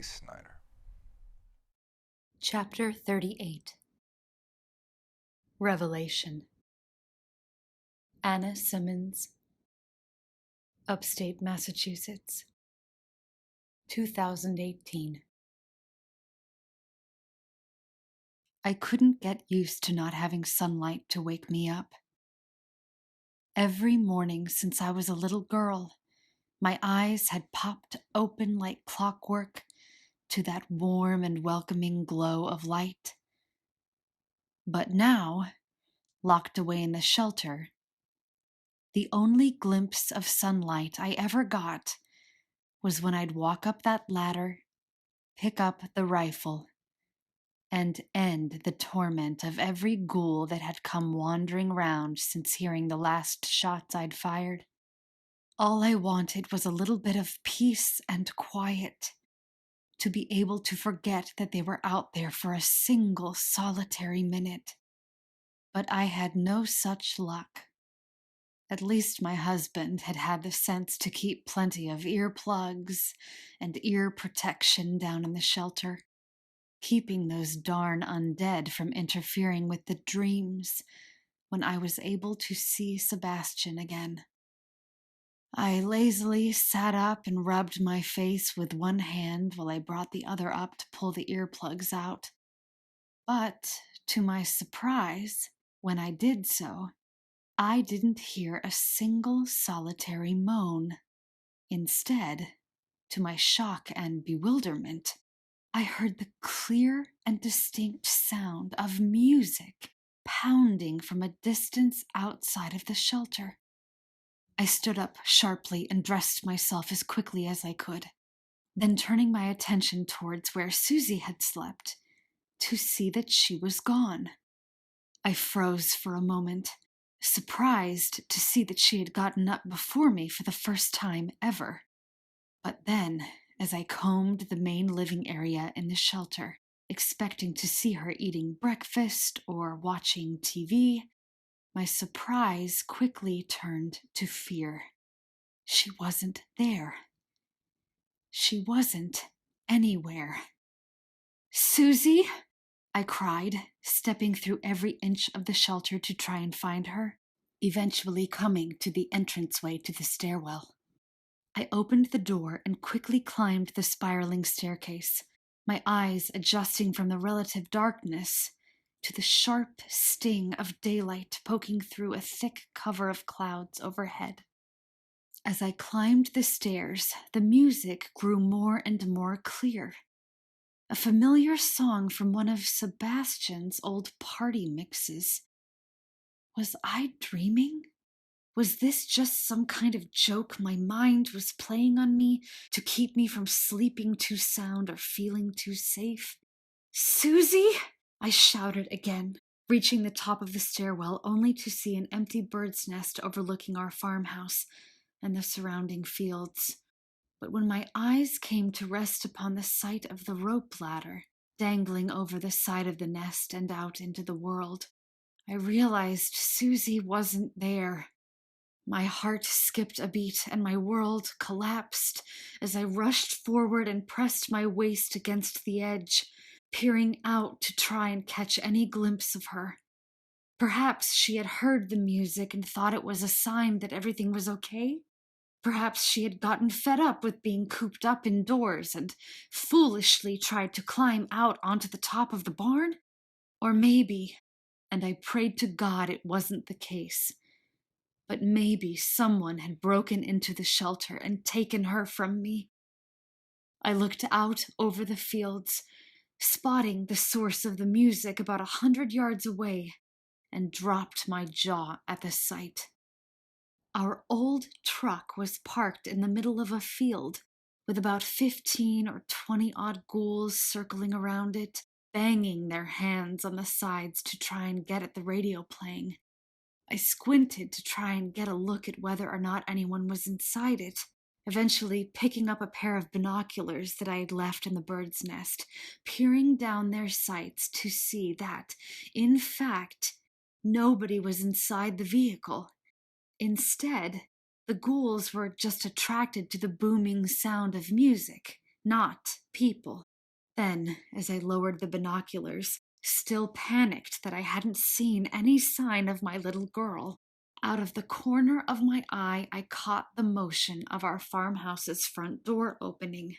Snyder. Chapter 38. Revelation. Anna Simmons, Upstate Massachusetts, 2018. I couldn't get used to not having sunlight to wake me up. Every morning since I was a little girl, my eyes had popped open like clockwork to that warm and welcoming glow of light. But now, locked away in the shelter, the only glimpse of sunlight I ever got was when I'd walk up that ladder, pick up the rifle, and end the torment of every ghoul that had come wandering round since hearing the last shots I'd fired. All I wanted was a little bit of peace and quiet, to be able to forget that they were out there for a single solitary minute. But I had no such luck. At least my husband had had the sense to keep plenty of earplugs and ear protection down in the shelter, keeping those darn undead from interfering with the dreams when I was able to see Sebastian again. I lazily sat up and rubbed my face with one hand while I brought the other up to pull the earplugs out. But, to my surprise, when I did so, I didn't hear a single solitary moan. Instead, to my shock and bewilderment, I heard the clear and distinct sound of music pounding from a distance outside of the shelter. I stood up sharply and dressed myself as quickly as I could, then turning my attention towards where Susie had slept, to see that she was gone. I froze for a moment, surprised to see that she had gotten up before me for the first time ever. But then, as I combed the main living area in the shelter, expecting to see her eating breakfast or watching TV, my surprise quickly turned to fear. She wasn't there. She wasn't anywhere. "Susie!" I cried, stepping through every inch of the shelter to try and find her, eventually coming to the entranceway to the stairwell. I opened the door and quickly climbed the spiraling staircase, my eyes adjusting from the relative darkness to the sharp sting of daylight poking through a thick cover of clouds overhead. As I climbed the stairs, the music grew more and more clear. A familiar song from one of Sebastian's old party mixes. Was I dreaming? Was this just some kind of joke my mind was playing on me to keep me from sleeping too sound or feeling too safe? "Susie!" I shouted again, reaching the top of the stairwell only to see an empty bird's nest overlooking our farmhouse and the surrounding fields. But when my eyes came to rest upon the sight of the rope ladder dangling over the side of the nest and out into the world, I realized Susie wasn't there. My heart skipped a beat and my world collapsed as I rushed forward and pressed my waist against the edge, peering out to try and catch any glimpse of her. Perhaps she had heard the music and thought it was a sign that everything was okay. Perhaps she had gotten fed up with being cooped up indoors and foolishly tried to climb out onto the top of the barn. Or maybe, and I prayed to God it wasn't the case, but maybe someone had broken into the shelter and taken her from me. I looked out over the fields, spotting the source of the music about 100 yards away, and dropped my jaw at the sight. Our old truck was parked in the middle of a field, with about 15 or 20 odd ghouls circling around it, banging their hands on the sides to try and get at the radio playing. I squinted to try and get a look at whether or not anyone was inside it, eventually picking up a pair of binoculars that I had left in the bird's nest, peering down their sights to see that, in fact, nobody was inside the vehicle. Instead, the ghouls were just attracted to the booming sound of music, not people. Then, as I lowered the binoculars, still panicked that I hadn't seen any sign of my little girl, out of the corner of my eye, I caught the motion of our farmhouse's front door opening.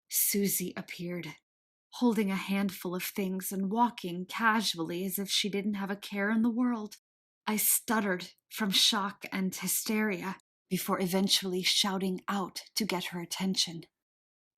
Susie appeared, holding a handful of things and walking casually as if she didn't have a care in the world. I stuttered from shock and hysteria before eventually shouting out to get her attention.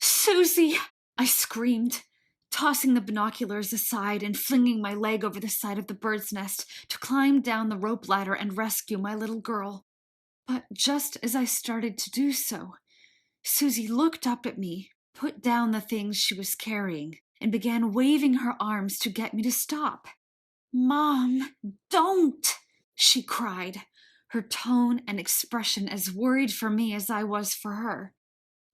"Susie!" I screamed, tossing the binoculars aside and flinging my leg over the side of the bird's nest to climb down the rope ladder and rescue my little girl. But just as I started to do so, Susie looked up at me, put down the things she was carrying, and began waving her arms to get me to stop. "Mom, don't!" she cried, her tone and expression as worried for me as I was for her.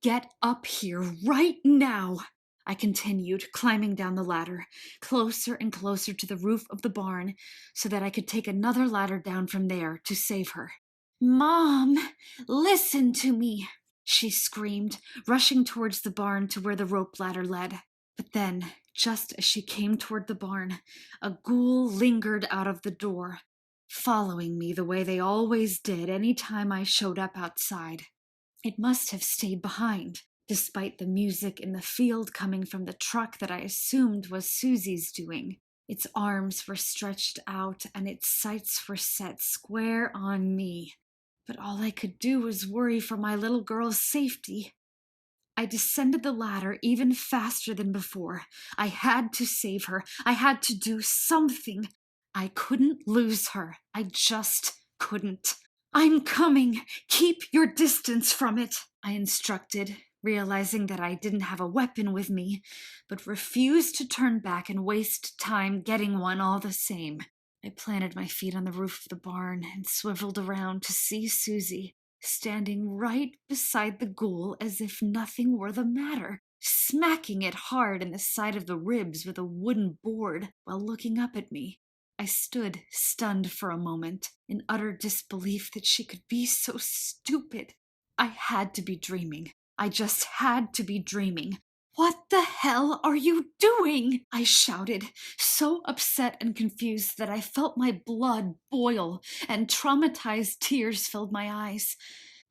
"Get up here right now," I continued, climbing down the ladder, closer and closer to the roof of the barn, so that I could take another ladder down from there to save her. "Mom, listen to me," she screamed, rushing towards the barn to where the rope ladder led. But then, just as she came toward the barn, a ghoul lingered out of the door, following me the way they always did any time I showed up outside. It must have stayed behind, despite the music in the field coming from the truck that I assumed was Susie's doing. Its arms were stretched out and its sights were set square on me. But all I could do was worry for my little girl's safety. I descended the ladder even faster than before. I had to save her. I had to do something. I couldn't lose her. I just couldn't. "I'm coming. Keep your distance from it," I instructed, realizing that I didn't have a weapon with me, but refused to turn back and waste time getting one all the same. I planted my feet on the roof of the barn and swiveled around to see Susie, standing right beside the ghoul as if nothing were the matter, smacking it hard in the side of the ribs with a wooden board while looking up at me. I stood stunned for a moment, in utter disbelief that she could be so stupid. I had to be dreaming. I just had to be dreaming. "What the hell are you doing?" I shouted, so upset and confused that I felt my blood boil and traumatized tears filled my eyes.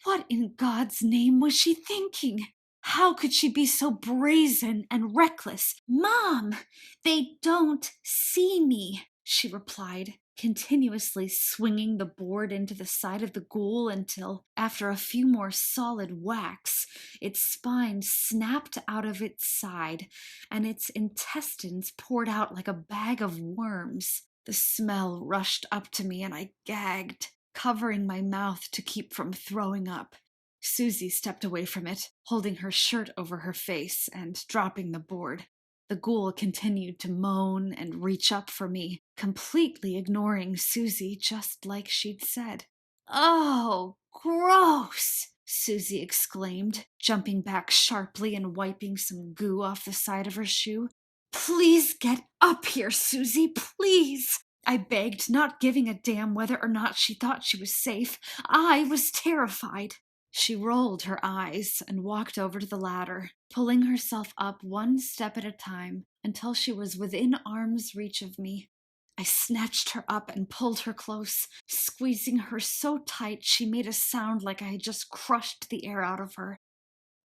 What in God's name was she thinking? How could she be so brazen and reckless? "Mom, they don't see me," she replied, continuously swinging the board into the side of the ghoul until, after a few more solid whacks, its spine snapped out of its side and its intestines poured out like a bag of worms. The smell rushed up to me and I gagged, covering my mouth to keep from throwing up. Susie stepped away from it, holding her shirt over her face and dropping the board. The ghoul continued to moan and reach up for me, completely ignoring Susie just like she'd said. "Oh, gross!" Susie exclaimed, jumping back sharply and wiping some goo off the side of her shoe. "Please get up here, Susie, please!" I begged, not giving a damn whether or not she thought she was safe. I was terrified. She rolled her eyes and walked over to the ladder, pulling herself up one step at a time until she was within arm's reach of me. I snatched her up and pulled her close, squeezing her so tight she made a sound like I had just crushed the air out of her.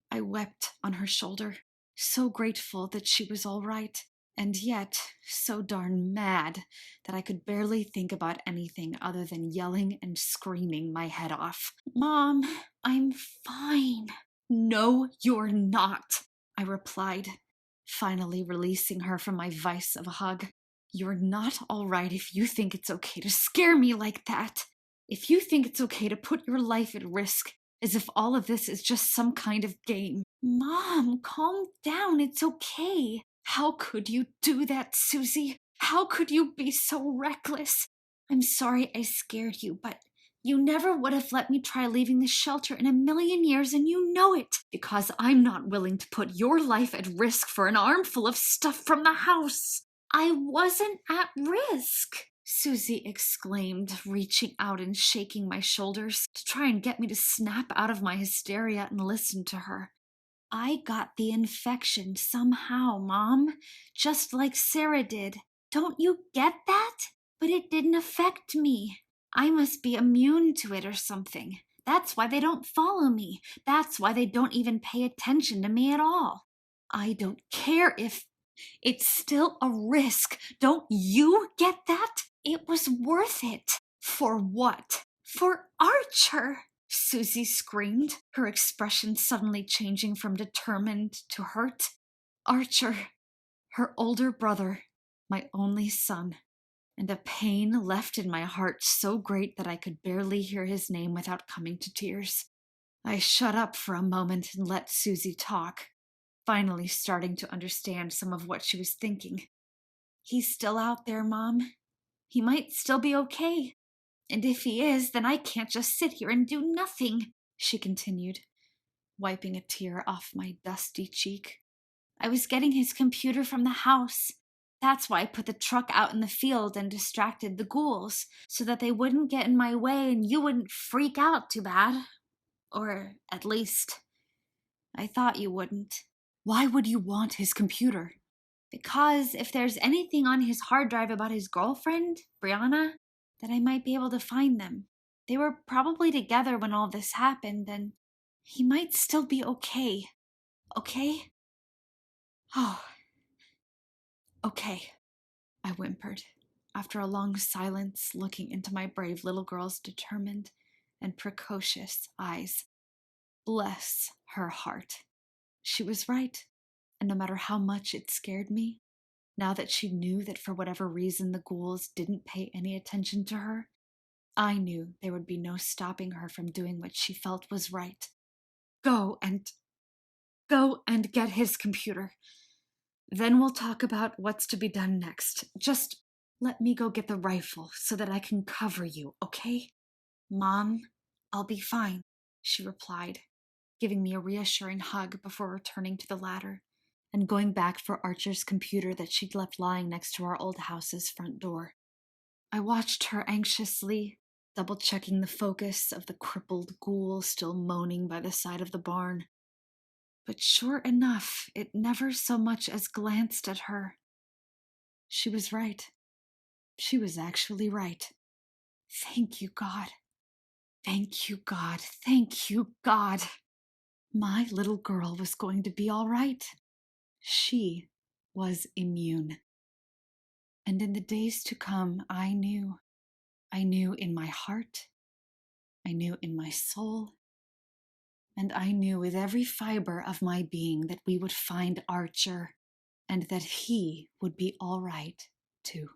I wept on her shoulder, so grateful that she was all right, and yet so darn mad that I could barely think about anything other than yelling and screaming my head off. "Mom, I'm fine." "No, you're not," I replied, finally releasing her from my vice of a hug. "You're not all right if you think it's okay to scare me like that. If you think it's okay to put your life at risk, as if all of this is just some kind of game." "Mom, calm down. It's okay." "How could you do that, Susie? How could you be so reckless? I'm sorry I scared you, but you never would have let me try leaving the shelter in a million years, and you know it, because I'm not willing to put your life at risk for an armful of stuff from the house." "I wasn't at risk," Susie exclaimed, reaching out and shaking my shoulders to try and get me to snap out of my hysteria and listen to her. I got the infection somehow, Mom, just like Sarah did. Don't you get that? But it didn't affect me. I must be immune to it or something. That's why they don't follow me. That's why they don't even pay attention to me at all. I don't care if it's still a risk. Don't you get that? It was worth it. For what? For Archer! Susie screamed, her expression suddenly changing from determined to hurt. Archer, her older brother, my only son, and a pain left in my heart so great that I could barely hear his name without coming to tears. I shut up for a moment and let Susie talk, finally starting to understand some of what she was thinking. He's still out there, Mom. He might still be okay. And if he is, then I can't just sit here and do nothing, she continued, wiping a tear off my dusty cheek. I was getting his computer from the house. That's why I put the truck out in the field and distracted the ghouls, so that they wouldn't get in my way and you wouldn't freak out too bad. Or at least, I thought you wouldn't. Why would you want his computer? Because if there's anything on his hard drive about his girlfriend, Brianna, then I might be able to find them. They were probably together when all this happened, and he might still be okay. Okay? Oh, okay, I whimpered, after a long silence, looking into my brave little girl's determined and precocious eyes. Bless her heart. She was right, and no matter how much it scared me, now that she knew that for whatever reason the ghouls didn't pay any attention to her, I knew there would be no stopping her from doing what she felt was right. Go and get his computer. Then we'll talk about what's to be done next. Just let me go get the rifle so that I can cover you, okay? Mom, I'll be fine, she replied, giving me a reassuring hug before returning to the ladder and going back for Archer's computer that she'd left lying next to our old house's front door. I watched her anxiously, double-checking the focus of the crippled ghoul still moaning by the side of the barn. But sure enough, it never so much as glanced at her. She was right. She was actually right. Thank you, God. Thank you, God. Thank you, God. My little girl was going to be all right. She was immune. And in the days to come, I knew in my heart, I knew in my soul, and I knew with every fiber of my being that we would find Archer and that he would be all right too.